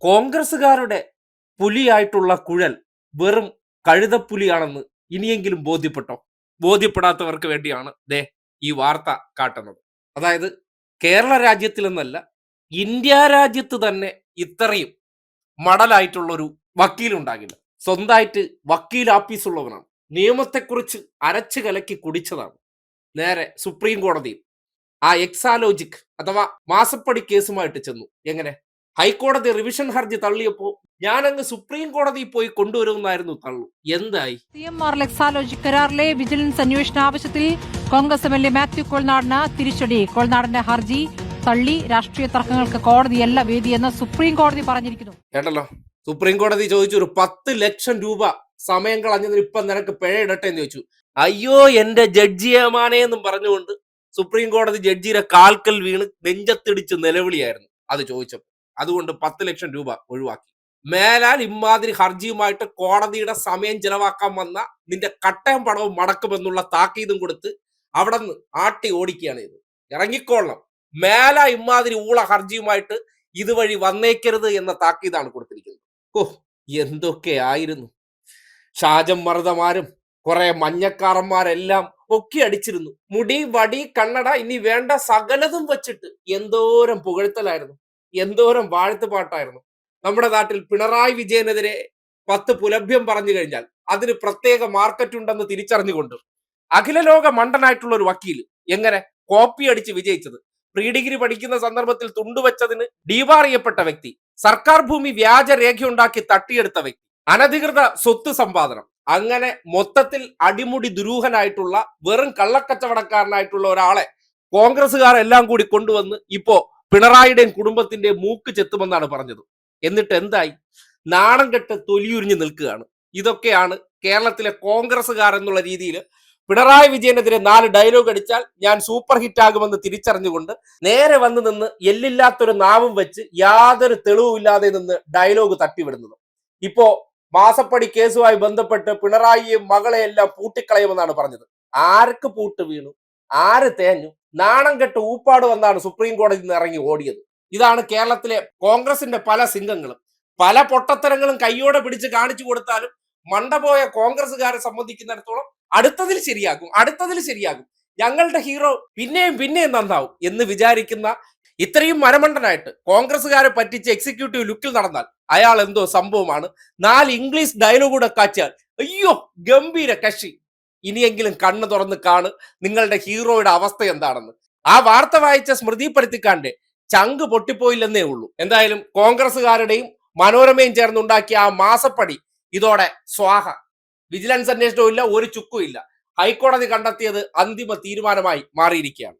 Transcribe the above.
കോൺഗ്രസുകാരുടെ പുലിയായിട്ടുള്ള കുഴൽ വെറും കഴുതപ്പുലിയാണെന്ന് ഇനിയെങ്കിലും ബോധ്യപ്പെട്ടോ? ബോധ്യപ്പെടാത്തവർക്ക് വേണ്ടിയാണ് ഈ വാർത്ത കാട്ടുന്നത്. അതായത് കേരള രാജ്യത്തിൽ നിന്നല്ല, ഇന്ത്യ രാജ്യത്ത് തന്നെ ഇത്രയും മടലായിട്ടുള്ള ഒരു വക്കീലുണ്ടാകില്ല. സ്വന്തമായിട്ട് വക്കീൽ ആഫീസുള്ളവനാണ്. നിയമത്തെക്കുറിച്ച് അരച്ചു കലക്കി കുടിച്ചതാണ്. നേരെ സുപ്രീം കോടതിയിൽ ആ എക്സാലോജിക് അഥവാ മാസപ്പടി കേസുമായിട്ട് ചെന്നു. എങ്ങനെ? ഹൈക്കോടതി റിവിഷൻ ഹർജി തള്ളിയപ്പോ ഞാനങ്ങ് സുപ്രീം കോടതിയിൽ പോയി കൊണ്ടുവരുമെന്നായിരുന്നു തള്ളു. എന്തായി? CMR എക്സാലോജിക് കരാറിലെ വിജിലൻസ് അന്വേഷണ ആവശ്യത്തിൽ കോൺഗ്രസ് MLA മാത്യു കോൾനാടിന് തിരിച്ചടി. കോൾനാടിന്റെ ഹർജി തള്ളി. രാഷ്ട്രീയ തർക്കങ്ങൾക്ക് കോടതിയല്ല വേദിയെന്ന് സുപ്രീം കോടതി പറഞ്ഞിരിക്കുന്നു. കേട്ടല്ലോ, സുപ്രീം കോടതി ചോദിച്ചു, ഒരു 10 ലക്ഷം രൂപ സമയം കളഞ്ഞതിന് ഇപ്പൊ നിനക്ക് പിഴ ഇടട്ടെ എന്ന് ചോദിച്ചു. അയ്യോ എന്റെ ജഡ്ജിയമാനെ എന്നും പറഞ്ഞുകൊണ്ട് സുപ്രീം കോടതി ജഡ്ജിയുടെ കാൽക്കൽ വീണ് നെഞ്ചത്തിടിച്ച് നിലവിളിയായിരുന്നു അത് ചോദിച്ചപ്പോൾ. അതുകൊണ്ട് 10 ലക്ഷം രൂപ ഒഴിവാക്കി. മേലാൽ ഇമാതിരി ഹർജിയുമായിട്ട് കോടതിയുടെ സമയം ചെലവാക്കാൻ വന്ന നിന്റെ കട്ടയം പണവും മടക്കുമെന്നുള്ള താക്കീതും കൊടുത്ത് അവിടെ നിന്ന് ആട്ടി ഓടിക്കുകയാണ് ഇത്. ഇറങ്ങിക്കോളണം, മേല ഇമാതിരി ഊള ഹർജിയുമായിട്ട് ഇതുവഴി വന്നേക്കരുത് എന്ന താക്കീതാണ് കൊടുത്തിരിക്കുന്നത്. ഓ, എന്തൊക്കെയായിരുന്നു! ഷാജം മറുതമാരും കുറെ മഞ്ഞക്കാറന്മാരെല്ലാം ഒക്കെ അടിച്ചിരുന്നു. മുടി, വടി, കണ്ണട, ഇനി വേണ്ട സകലതും വെച്ചിട്ട് എന്തോരം പുകഴ്ത്തലായിരുന്നു, എന്തോരം വാഴ്ത്തുപാട്ടായിരുന്നു. നമ്മുടെ നാട്ടിൽ പിണറായി വിജയനെതിരെ 10 പുലഭ്യം പറഞ്ഞു കഴിഞ്ഞാൽ അതിന് പ്രത്യേക മാർക്കറ്റ് ഉണ്ടെന്ന് തിരിച്ചറിഞ്ഞുകൊണ്ട് അഖില ലോക മണ്ടനായിട്ടുള്ള ഒരു വക്കീൽ എങ്ങനെ കോപ്പി അടിച്ച് വിജയിച്ചത്? പ്രീ ഡിഗ്രി പഠിക്കുന്ന സന്ദർഭത്തിൽ തുണ്ടുവച്ചതിന് ഡീബാർ ചെയ്യപ്പെട്ട വ്യക്തി, സർക്കാർ ഭൂമി വ്യാജരേഖയുണ്ടാക്കി തട്ടിയെടുത്ത വ്യക്തി, അനധികൃത സ്വത്ത് സമ്പാദനം, അങ്ങനെ മൊത്തത്തിൽ അടിമുടി ദുരൂഹനായിട്ടുള്ള വെറും കള്ളക്കച്ചവടക്കാരനായിട്ടുള്ള ഒരാളെ കോൺഗ്രസുകാരെല്ലാം കൂടി കൊണ്ടുവന്ന് ഇപ്പോ പിണറായിയുടെയും കുടുംബത്തിന്റെ മൂക്ക് ചെത്തുമെന്നാണ് പറഞ്ഞത്. എന്നിട്ട് എന്തായി? നാണം കെട്ട് തൊലിയുരിഞ്ഞ് നിൽക്കുകയാണ്. ഇതൊക്കെയാണ് കേരളത്തിലെ കോൺഗ്രസുകാർ എന്നുള്ള രീതിയിൽ പിണറായി വിജയനെതിരെ 4 ഡയലോഗ് അടിച്ചാൽ ഞാൻ സൂപ്പർ ഹിറ്റ് ആകുമെന്ന് തിരിച്ചറിഞ്ഞുകൊണ്ട് നേരെ വന്ന് നിന്ന് എല്ലില്ലാത്തൊരു നാവും വെച്ച് യാതൊരു തെളിവുമില്ലാതെ നിന്ന് ഡയലോഗ് തട്ടിവിടുന്നത്. ഇപ്പോ മാസപ്പടി കേസുമായി ബന്ധപ്പെട്ട് പിണറായിയെയും മകളെയെല്ലാം പൂട്ടിക്കളയുമെന്നാണ് പറഞ്ഞത്. ആർക്ക് പൂട്ട് വീണു? ആര് തേഞ്ഞു? നാണം കെട്ട് ഊപ്പാട് വന്നാണ് സുപ്രീം കോടതിയിൽ നിന്ന് ഇറങ്ങി ഓടിയത്. ഇതാണ് കേരളത്തിലെ കോൺഗ്രസിന്റെ പല സിംഗങ്ങളും. പല പൊട്ടത്തരങ്ങളും കയ്യോടെ പിടിച്ച് കാണിച്ചു കൊടുത്താലും മണ്ടപോയ കോൺഗ്രസുകാരെ സംബന്ധിക്കുന്നിടത്തോളം അടുത്തതിൽ ശരിയാകും, ഞങ്ങളുടെ ഹീറോ പിന്നെയും നന്നാവും എന്ന് വിചാരിക്കുന്ന ഇത്രയും മരമണ്ടനായിട്ട് കോൺഗ്രസുകാരെ പറ്റിച്ച് എക്സിക്യൂട്ടീവ് ലുക്കിൽ നടന്നാൽ അയാൾ എന്തോ സംഭവമാണ്. 4 ഇംഗ്ലീഷ് ഡയലോഗ് കൂടെ കാച്ചാൽ അയ്യോ ഗംഭീര കക്ഷി. ഇനിയെങ്കിലും കണ്ണ് തുറന്ന് കാണ് നിങ്ങളുടെ ഹീറോയുടെ അവസ്ഥ എന്താണെന്ന്. ആ വാർത്ത വായിച്ച സ്മൃതി പരുത്തിക്കാന്റെ ചങ്ക് പൊട്ടിപ്പോയില്ലെന്നേ ഉള്ളൂ. എന്തായാലും കോൺഗ്രസുകാരുടെയും മനോരമയും ചേർന്നുണ്ടാക്കിയ ആ മാസപ്പടി ഇതോടെ സ്വാഹ. വിജിലൻസ് അന്വേഷണവും ഇല്ല, ഒരു ചുക്കും ഇല്ല. ഹൈക്കോടതി കണ്ടെത്തിയത് അന്തിമ തീരുമാനമായി മാറിയിരിക്കുകയാണ്.